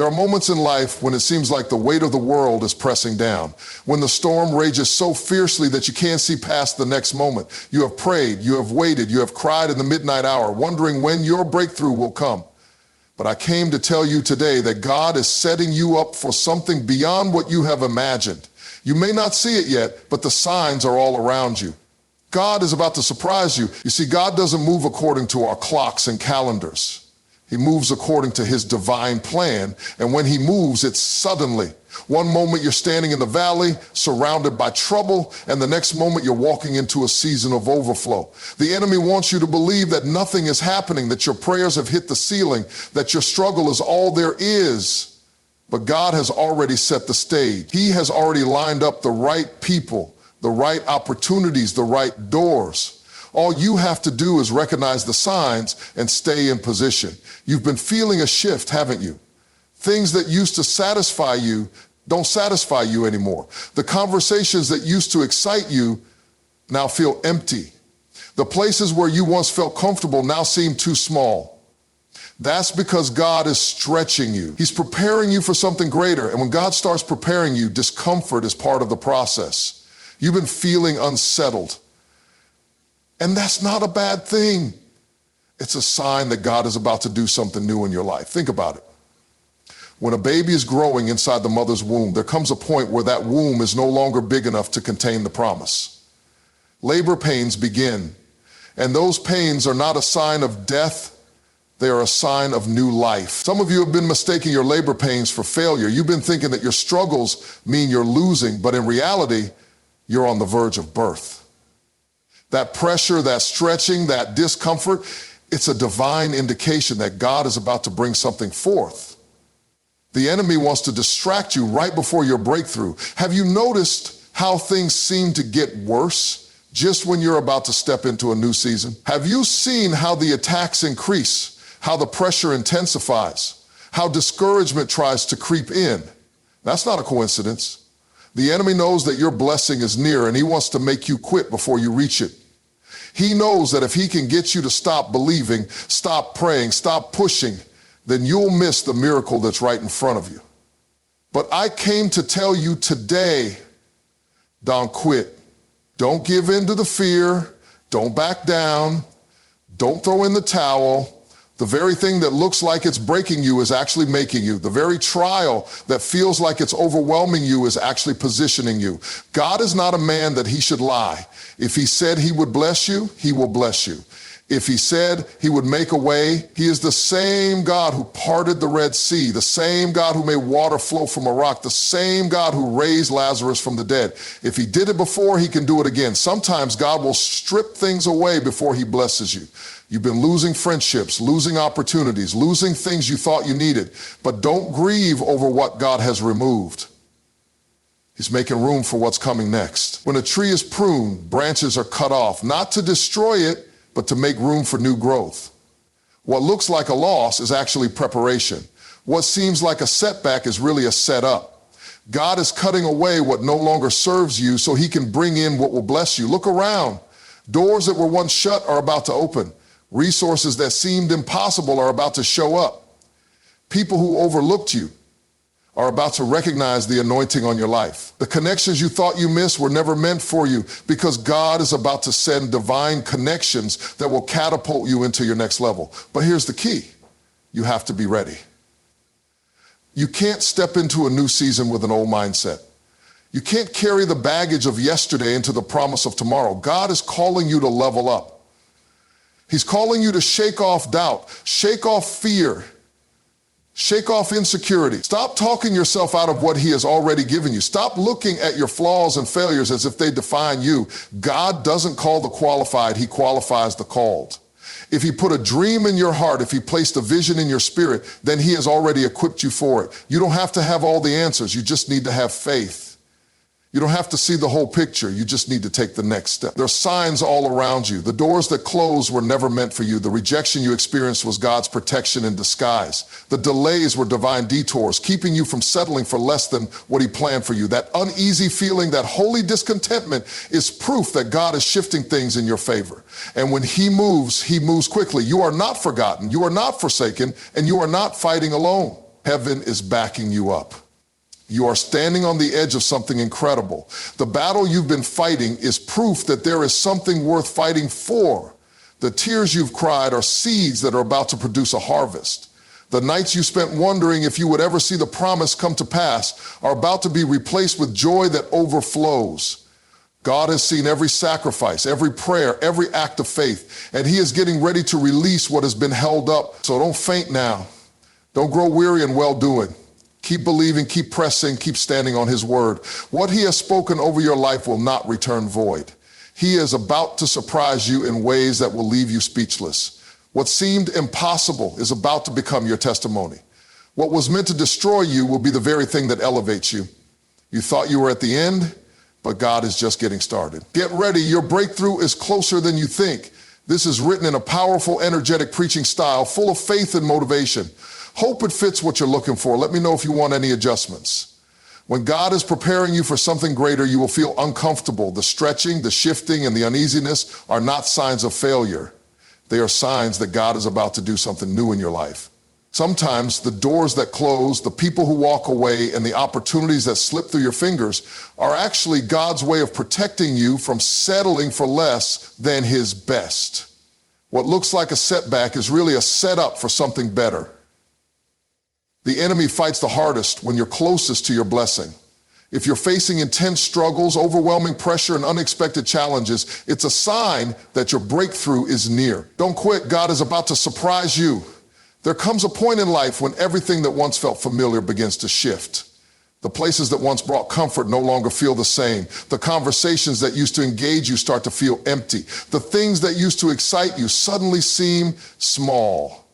There are moments in life when it seems like the weight of the world is pressing down, when the storm rages so fiercely that you can't see past the next moment. You have prayed, you have waited, you have cried in the midnight hour, wondering when your breakthrough will come. But I came to tell you today that God is setting you up for something beyond what you have imagined. You may not see it yet, but the signs are all around you. God is about to surprise you. You see, God doesn't move according to our clocks and calendars. He moves according to his divine plan, and when he moves, it's suddenly. One moment you're standing in the valley, surrounded by trouble, and the next moment you're walking into a season of overflow. The enemy wants you to believe that nothing is happening, that your prayers have hit the ceiling, that your struggle is all there is. But God has already set the stage. He has already lined up the right people, the right opportunities, the right doors. All you have to do is recognize the signs and stay in position. You've been feeling a shift, haven't you? Things that used to satisfy you don't satisfy you anymore. The conversations that used to excite you now feel empty. The places where you once felt comfortable now seem too small. That's because God is stretching you. He's preparing you for something greater. And when God starts preparing you, discomfort is part of the process. You've been feeling unsettled. And that's not a bad thing. It's a sign that God is about to do something new in your life. Think about it. When a baby is growing inside the mother's womb, there comes a point where that womb is no longer big enough to contain the promise. Labor pains begin, and those pains are not a sign of death. They are a sign of new life. Some of you have been mistaking your labor pains for failure. You've been thinking that your struggles mean you're losing, but in reality, you're on the verge of birth. That pressure, that stretching, that discomfort, it's a divine indication that God is about to bring something forth. The enemy wants to distract you right before your breakthrough. Have you noticed how things seem to get worse just when you're about to step into a new season? Have you seen how the attacks increase, how the pressure intensifies, how discouragement tries to creep in? That's not a coincidence. The enemy knows that your blessing is near, and he wants to make you quit before you reach it. He knows that if he can get you to stop believing, stop praying, stop pushing, then you'll miss the miracle that's right in front of you. But I came to tell you today, don't quit. Don't give in to the fear. Don't back down. Don't throw in the towel. The very thing that looks like it's breaking you is actually making you. The very trial that feels like it's overwhelming you is actually positioning you. God is not a man that he should lie. If he said he would bless you, he will bless you. If he said he would make a way, he is the same God who parted the Red Sea, the same God who made water flow from a rock, the same God who raised Lazarus from the dead. If he did it before, he can do it again. Sometimes God will strip things away before he blesses you. You've been losing friendships, losing opportunities, losing things you thought you needed, but don't grieve over what God has removed. He's making room for what's coming next. When a tree is pruned, branches are cut off, not to destroy it, but to make room for new growth. What looks like a loss is actually preparation. What seems like a setback is really a setup. God is cutting away what no longer serves you so he can bring in what will bless you. Look around. Doors that were once shut are about to open. Resources that seemed impossible are about to show up. People who overlooked you are about to recognize the anointing on your life. The connections you thought you missed were never meant for you because God is about to send divine connections that will catapult you into your next level. But here's the key. You have to be ready. You can't step into a new season with an old mindset. You can't carry the baggage of yesterday into the promise of tomorrow. God is calling you to level up. He's calling you to shake off doubt, shake off fear, shake off insecurity. Stop talking yourself out of what he has already given you. Stop looking at your flaws and failures as if they define you. God doesn't call the qualified, he qualifies the called. If he put a dream in your heart, if he placed a vision in your spirit, then he has already equipped you for it. You don't have to have all the answers, you just need to have faith. You don't have to see the whole picture. You just need to take the next step. There are signs all around you. The doors that closed were never meant for you. The rejection you experienced was God's protection in disguise. The delays were divine detours, keeping you from settling for less than what he planned for you. That uneasy feeling, that holy discontentment is proof that God is shifting things in your favor. And when he moves quickly. You are not forgotten. You are not forsaken, and you are not fighting alone. Heaven is backing you up. You are standing on the edge of something incredible. The battle you've been fighting is proof that there is something worth fighting for. The tears you've cried are seeds that are about to produce a harvest. The nights you spent wondering if you would ever see the promise come to pass are about to be replaced with joy that overflows. God has seen every sacrifice, every prayer, every act of faith, and he is getting ready to release what has been held up. So don't faint now. Don't grow weary in well-doing. Keep believing, keep pressing, keep standing on his word. What he has spoken over your life will not return void. He is about to surprise you in ways that will leave you speechless. What seemed impossible is about to become your testimony. What was meant to destroy you will be the very thing that elevates you. You thought you were at the end, but God is just getting started. Get ready, your breakthrough is closer than you think. This is written in a powerful, energetic preaching style, full of faith and motivation. Hope it fits what you're looking for. Let me know if you want any adjustments. When God is preparing you for something greater, you will feel uncomfortable. The stretching, the shifting, and the uneasiness are not signs of failure. They are signs that God is about to do something new in your life. Sometimes the doors that close, the people who walk away, and the opportunities that slip through your fingers are actually God's way of protecting you from settling for less than his best. What looks like a setback is really a setup for something better. The enemy fights the hardest when you're closest to your blessing. If you're facing intense struggles, overwhelming pressure, and unexpected challenges, it's a sign that your breakthrough is near. Don't quit. God is about to surprise you. There comes a point in life when everything that once felt familiar begins to shift. The places that once brought comfort no longer feel the same. The conversations that used to engage you start to feel empty. The things that used to excite you suddenly seem small.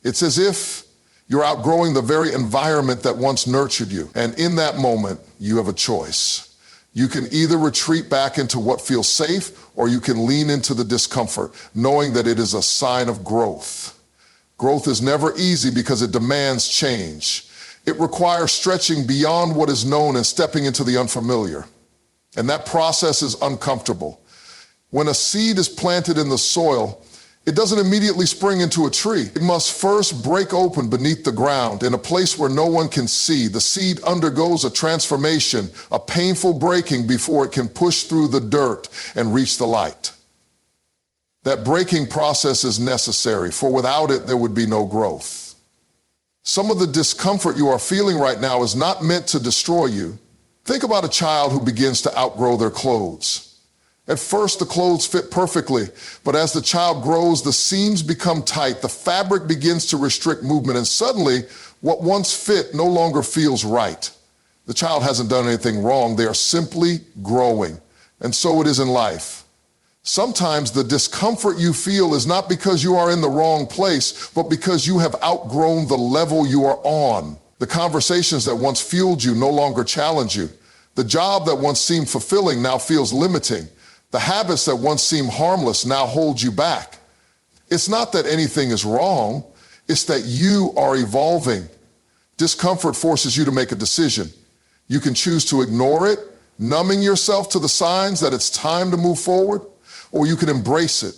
It's as if you're outgrowing the very environment that once nurtured you. And in that moment, you have a choice. You can either retreat back into what feels safe, or you can lean into the discomfort, knowing that it is a sign of growth. Growth is never easy because it demands change. It requires stretching beyond what is known and stepping into the unfamiliar. And that process is uncomfortable. When a seed is planted in the soil, it doesn't immediately spring into a tree. It must first break open beneath the ground in a place where no one can see. The seed undergoes a transformation, a painful breaking before it can push through the dirt and reach the light. That breaking process is necessary, for without it, there would be no growth. Some of the discomfort you are feeling right now is not meant to destroy you. Think about a child who begins to outgrow their clothes. At first, the clothes fit perfectly, but as the child grows, the seams become tight, the fabric begins to restrict movement, and suddenly, what once fit no longer feels right. The child hasn't done anything wrong, they are simply growing. And so it is in life. Sometimes the discomfort you feel is not because you are in the wrong place, but because you have outgrown the level you are on. The conversations that once fueled you no longer challenge you. The job that once seemed fulfilling now feels limiting. The habits that once seemed harmless now hold you back. It's not that anything is wrong, it's that you are evolving. Discomfort forces you to make a decision. You can choose to ignore it, numbing yourself to the signs that it's time to move forward, or you can embrace it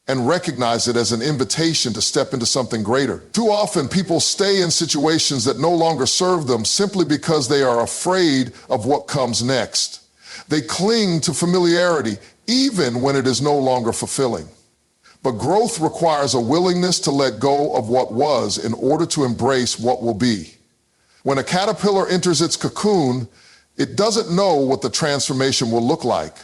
and recognize it as an invitation to step into something greater. Too often, people stay in situations that no longer serve them simply because they are afraid of what comes next. They cling to familiarity, even when it is no longer fulfilling. But growth requires a willingness to let go of what was in order to embrace what will be. When a caterpillar enters its cocoon, it doesn't know what the transformation will look like.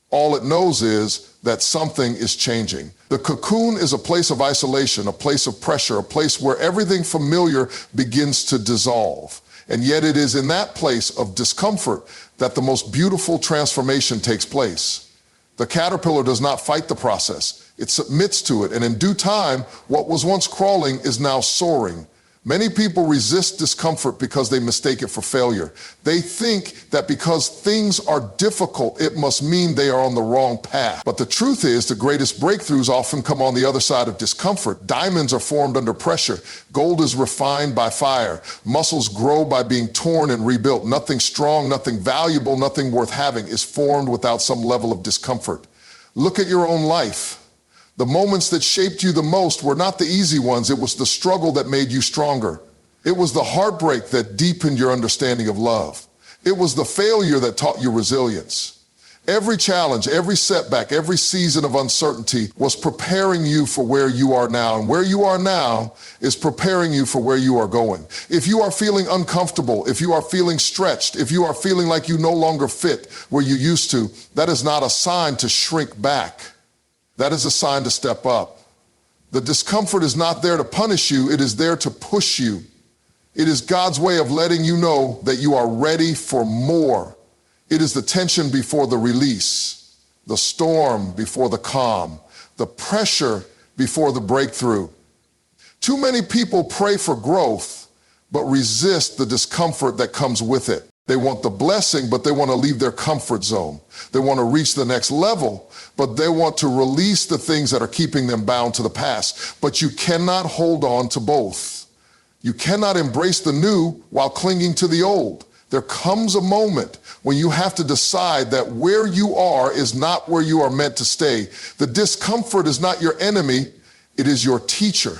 All it knows is that something is changing. The cocoon is a place of isolation, a place of pressure, a place where everything familiar begins to dissolve. And yet it is in that place of discomfort that the most beautiful transformation takes place. The caterpillar does not fight the process. It submits to it, and in due time, what was once crawling is now soaring. Many people resist discomfort because they mistake it for failure. They think that because things are difficult, it must mean they are on the wrong path. But the truth is, the greatest breakthroughs often come on the other side of discomfort. Diamonds are formed under pressure. Gold is refined by fire. Muscles grow by being torn and rebuilt. Nothing strong, nothing valuable, nothing worth having is formed without some level of discomfort. Look at your own life. The moments that shaped you the most were not the easy ones. It was the struggle that made you stronger. It was the heartbreak that deepened your understanding of love. It was the failure that taught you resilience. Every challenge, every setback, every season of uncertainty was preparing you for where you are now. And where you are now is preparing you for where you are going. If you are feeling uncomfortable, if you are feeling stretched, if you are feeling like you no longer fit where you used to, that is not a sign to shrink back. That is a sign to step up. The discomfort is not there to punish you, it is there to push you. It is God's way of letting you know that you are ready for more. It is the tension before the release, the storm before the calm, the pressure before the breakthrough. Too many people pray for growth, but resist the discomfort that comes with it. They want the blessing, but they want to leave their comfort zone. They want to reach the next level, but they want to release the things that are keeping them bound to the past. But you cannot hold on to both. You cannot embrace the new while clinging to the old. There comes a moment when you have to decide that where you are is not where you are meant to stay. The discomfort is not your enemy, it is your teacher.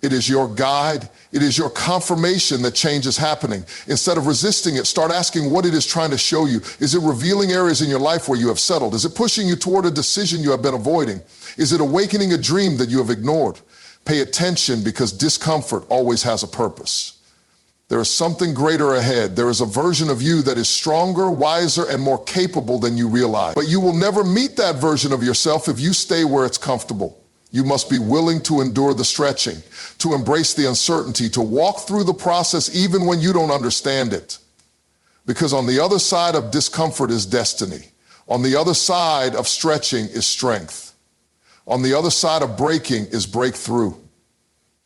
It is your guide. It is your confirmation that change is happening. Instead of resisting it, start asking what it is trying to show you. Is it revealing areas in your life where you have settled? Is it pushing you toward a decision you have been avoiding? Is it awakening a dream that you have ignored? Pay attention, because discomfort always has a purpose. There is something greater ahead. There is a version of you that is stronger, wiser, and more capable than you realize. But you will never meet that version of yourself if you stay where it's comfortable. You must be willing to endure the stretching, to embrace the uncertainty, to walk through the process even when you don't understand it. Because on the other side of discomfort is destiny. On the other side of stretching is strength. On the other side of breaking is breakthrough.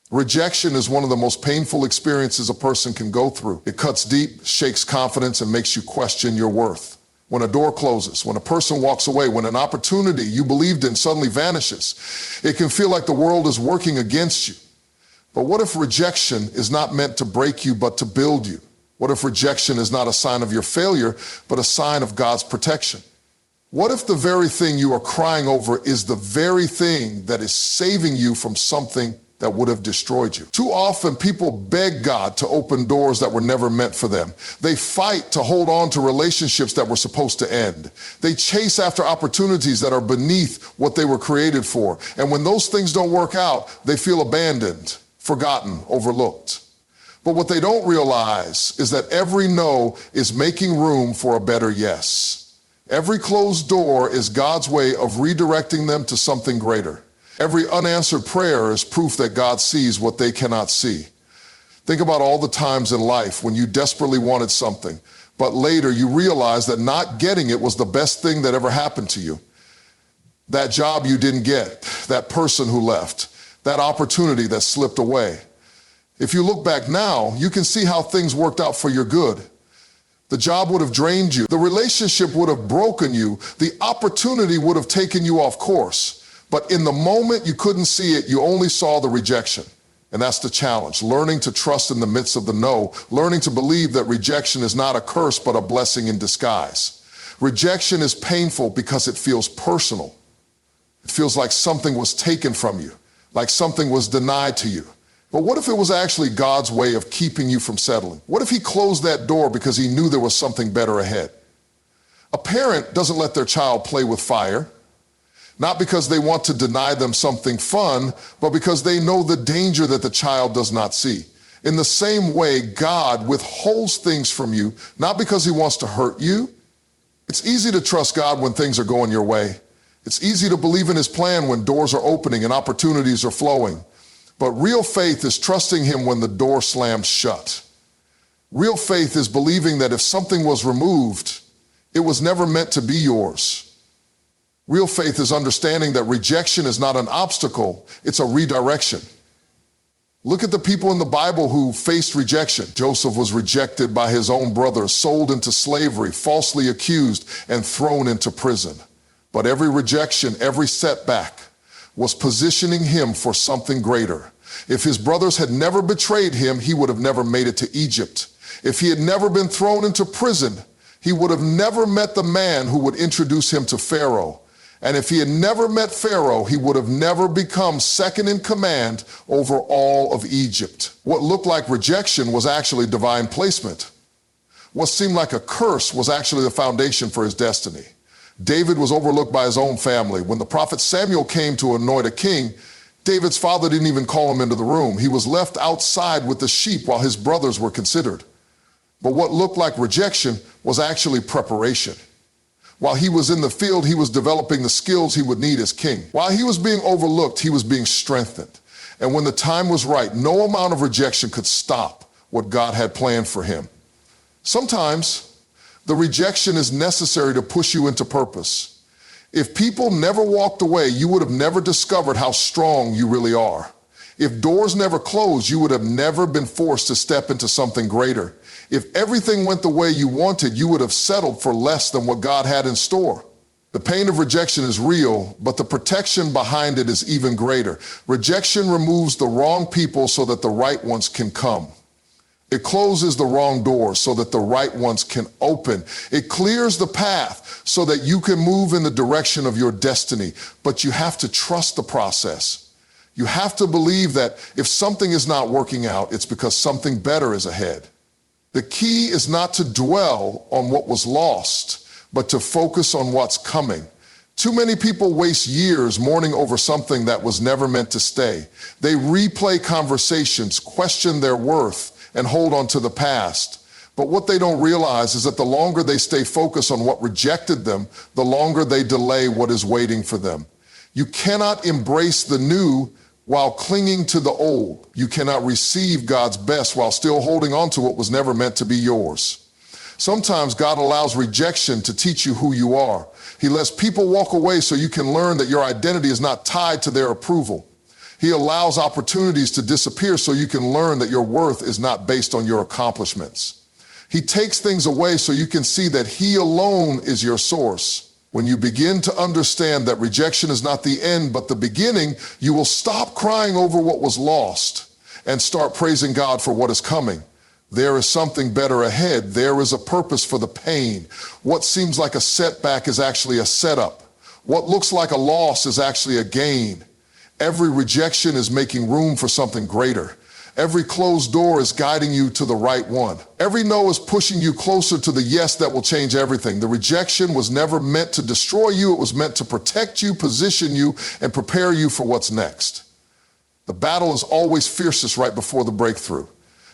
Rejection is one of the most painful experiences a person can go through. It cuts deep, shakes confidence, and makes you question your worth. When a door closes, when a person walks away, when an opportunity you believed in suddenly vanishes, it can feel like the world is working against you. But what if rejection is not meant to break you, but to build you? What if rejection is not a sign of your failure, but a sign of God's protection? What if the very thing you are crying over is the very thing that is saving you from something that would have destroyed you? Too often people beg God to open doors that were never meant for them. They fight to hold on to relationships that were supposed to end. They chase after opportunities that are beneath what they were created for. And when those things don't work out, they feel abandoned, forgotten, overlooked. But what they don't realize is that every no is making room for a better yes. Every closed door is God's way of redirecting them to something greater. Every unanswered prayer is proof that God sees what they cannot see. Think about all the times in life when you desperately wanted something, but later you realized that not getting it was the best thing that ever happened to you. That job you didn't get, that person who left, that opportunity that slipped away. If you look back now, you can see how things worked out for your good. The job would have drained you. The relationship would have broken you. The opportunity would have taken you off course. But in the moment you couldn't see it, you only saw the rejection. And that's the challenge, learning to trust in the midst of the no, learning to believe that rejection is not a curse, but a blessing in disguise. Rejection is painful because it feels personal. It feels like something was taken from you, like something was denied to you. But what if it was actually God's way of keeping you from settling? What if he closed that door because he knew there was something better ahead? A parent doesn't let their child play with fire. Not because they want to deny them something fun, but because they know the danger that the child does not see. In the same way, God withholds things from you, not because he wants to hurt you. It's easy to trust God when things are going your way. It's easy to believe in his plan when doors are opening and opportunities are flowing. But real faith is trusting him when the door slams shut. Real faith is believing that if something was removed, it was never meant to be yours. Real faith is understanding that rejection is not an obstacle, it's a redirection. Look at the people in the Bible who faced rejection. Joseph was rejected by his own brothers, sold into slavery, falsely accused, and thrown into prison. But every rejection, every setback was positioning him for something greater. If his brothers had never betrayed him, he would have never made it to Egypt. If he had never been thrown into prison, he would have never met the man who would introduce him to Pharaoh. And if he had never met Pharaoh, he would have never become second in command over all of Egypt. What looked like rejection was actually divine placement. What seemed like a curse was actually the foundation for his destiny. David was overlooked by his own family. When the prophet Samuel came to anoint a king, David's father didn't even call him into the room. He was left outside with the sheep while his brothers were considered. But what looked like rejection was actually preparation. While he was in the field, he was developing the skills he would need as king. While he was being overlooked, he was being strengthened. And when the time was right, no amount of rejection could stop what God had planned for him. Sometimes the rejection is necessary to push you into purpose. If people never walked away, you would have never discovered how strong you really are. If doors never closed, you would have never been forced to step into something greater. If everything went the way you wanted, you would have settled for less than what God had in store. The pain of rejection is real, but the protection behind it is even greater. Rejection removes the wrong people so that the right ones can come. It closes the wrong doors so that the right ones can open. It clears the path so that you can move in the direction of your destiny. But you have to trust the process. You have to believe that if something is not working out, it's because something better is ahead. The key is not to dwell on what was lost, but to focus on what's coming. Too many people waste years mourning over something that was never meant to stay. They replay conversations, question their worth, and hold on to the past. But what they don't realize is that the longer they stay focused on what rejected them, the longer they delay what is waiting for them. You cannot embrace the new while clinging to the old. You cannot receive God's best while still holding on to what was never meant to be yours. Sometimes God allows rejection to teach you who you are. He lets people walk away so you can learn that your identity is not tied to their approval. He allows opportunities to disappear so you can learn that your worth is not based on your accomplishments. He takes things away so you can see that He alone is your source. When you begin to understand that rejection is not the end but the beginning, you will stop crying over what was lost and start praising God for what is coming. There is something better ahead. There is a purpose for the pain. What seems like a setback is actually a setup. What looks like a loss is actually a gain. Every rejection is making room for something greater. Every closed door is guiding you to the right one. Every no is pushing you closer to the yes that will change everything. The rejection was never meant to destroy you. It was meant to protect you, position you, and prepare you for what's next. The battle is always fiercest right before the breakthrough.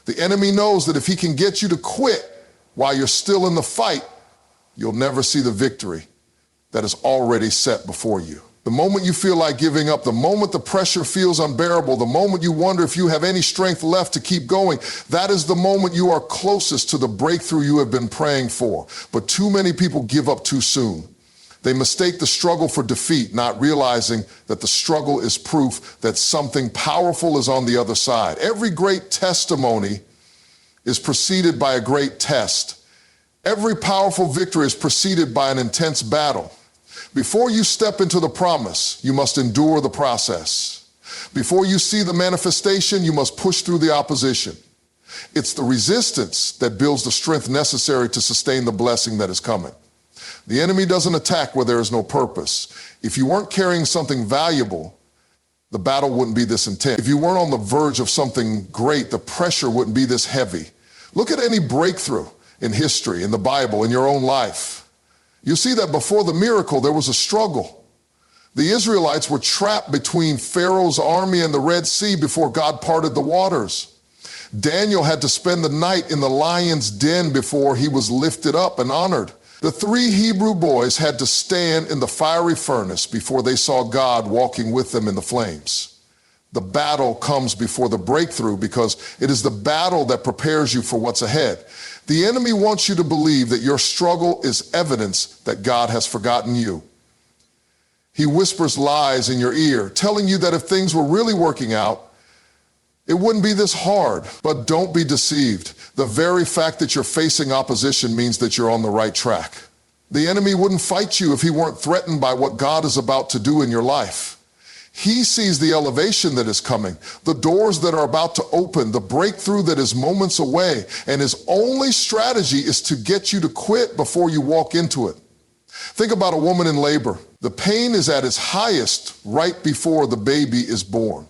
The enemy knows that if he can get you to quit while you're still in the fight, you'll never see the victory that is already set before you. The moment you feel like giving up, the moment the pressure feels unbearable, the moment you wonder if you have any strength left to keep going, that is the moment you are closest to the breakthrough you have been praying for. But too many people give up too soon. They mistake the struggle for defeat, not realizing that the struggle is proof that something powerful is on the other side. Every great testimony is preceded by a great test. Every powerful victory is preceded by an intense battle. Before you step into the promise, you must endure the process. Before you see the manifestation, you must push through the opposition. It's the resistance that builds the strength necessary to sustain the blessing that is coming. The enemy doesn't attack where there is no purpose. If you weren't carrying something valuable, the battle wouldn't be this intense. If you weren't on the verge of something great, the pressure wouldn't be this heavy. Look at any breakthrough in history, in the Bible, in your own life. You see that before the miracle, there was a struggle. The Israelites were trapped between Pharaoh's army and the Red Sea before God parted the waters. Daniel had to spend the night in the lion's den before he was lifted up and honored. The 3 Hebrew boys had to stand in the fiery furnace before they saw God walking with them in the flames. The battle comes before the breakthrough because it is the battle that prepares you for what's ahead. The enemy wants you to believe that your struggle is evidence that God has forgotten you. He whispers lies in your ear, telling you that if things were really working out, it wouldn't be this hard. But don't be deceived. The very fact that you're facing opposition means that you're on the right track. The enemy wouldn't fight you if he weren't threatened by what God is about to do in your life. He sees the elevation that is coming, the doors that are about to open, the breakthrough that is moments away, and his only strategy is to get you to quit before you walk into it. Think about a woman in labor. The pain is at its highest right before the baby is born.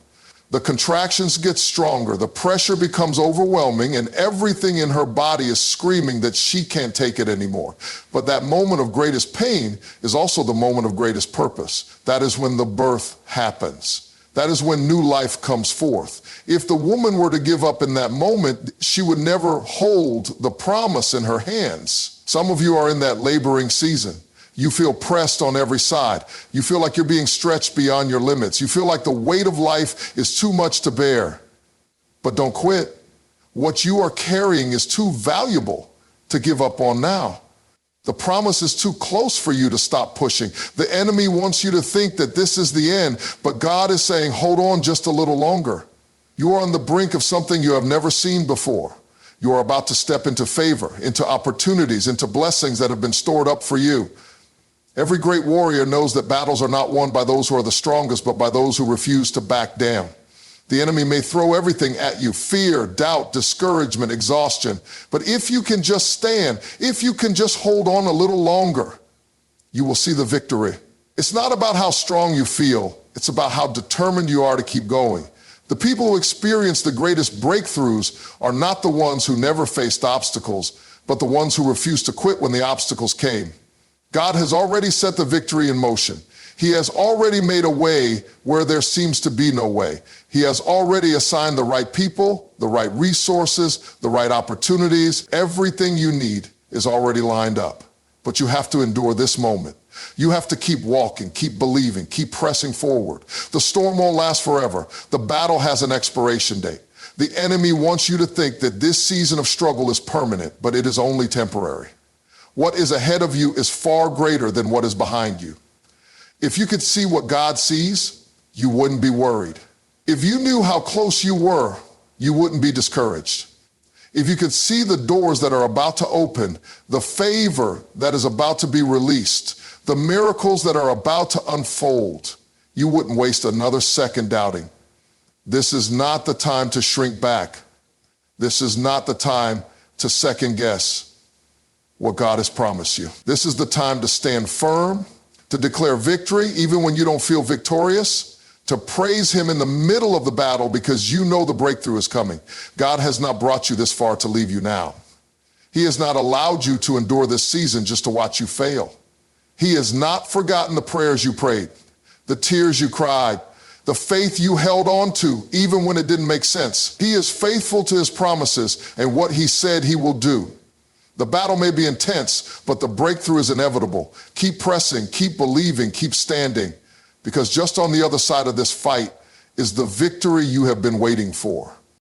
The contractions get stronger, the pressure becomes overwhelming, and everything in her body is screaming that she can't take it anymore. But that moment of greatest pain is also the moment of greatest purpose. That is when the birth happens. That is when new life comes forth. If the woman were to give up in that moment, she would never hold the promise in her hands. Some of you are in that laboring season. You feel pressed on every side. You feel like you're being stretched beyond your limits. You feel like the weight of life is too much to bear. But don't quit. What you are carrying is too valuable to give up on now. The promise is too close for you to stop pushing. The enemy wants you to think that this is the end, but God is saying, hold on just a little longer. You are on the brink of something you have never seen before. You are about to step into favor, into opportunities, into blessings that have been stored up for you. Every great warrior knows that battles are not won by those who are the strongest, but by those who refuse to back down. The enemy may throw everything at you: fear, doubt, discouragement, exhaustion. But if you can just stand, if you can just hold on a little longer, you will see the victory. It's not about how strong you feel. It's about how determined you are to keep going. The people who experience the greatest breakthroughs are not the ones who never faced obstacles, but the ones who refused to quit when the obstacles came. God has already set the victory in motion. He has already made a way where there seems to be no way. He has already assigned the right people, the right resources, the right opportunities. Everything you need is already lined up. But you have to endure this moment. You have to keep walking, keep believing, keep pressing forward. The storm won't last forever. The battle has an expiration date. The enemy wants you to think that this season of struggle is permanent, but it is only temporary. What is ahead of you is far greater than what is behind you. If you could see what God sees, you wouldn't be worried. If you knew how close you were, you wouldn't be discouraged. If you could see the doors that are about to open, the favor that is about to be released, the miracles that are about to unfold, you wouldn't waste another second doubting. This is not the time to shrink back. This is not the time to second guess what God has promised you. This is the time to stand firm, to declare victory even when you don't feel victorious, to praise him in the middle of the battle because you know the breakthrough is coming. God has not brought you this far to leave you now. He has not allowed you to endure this season just to watch you fail. He has not forgotten the prayers you prayed, the tears you cried, the faith you held on to even when it didn't make sense. He is faithful to his promises and what he said he will do. The battle may be intense, but the breakthrough is inevitable. Keep pressing, keep believing, keep standing, because just on the other side of this fight is the victory you have been waiting for.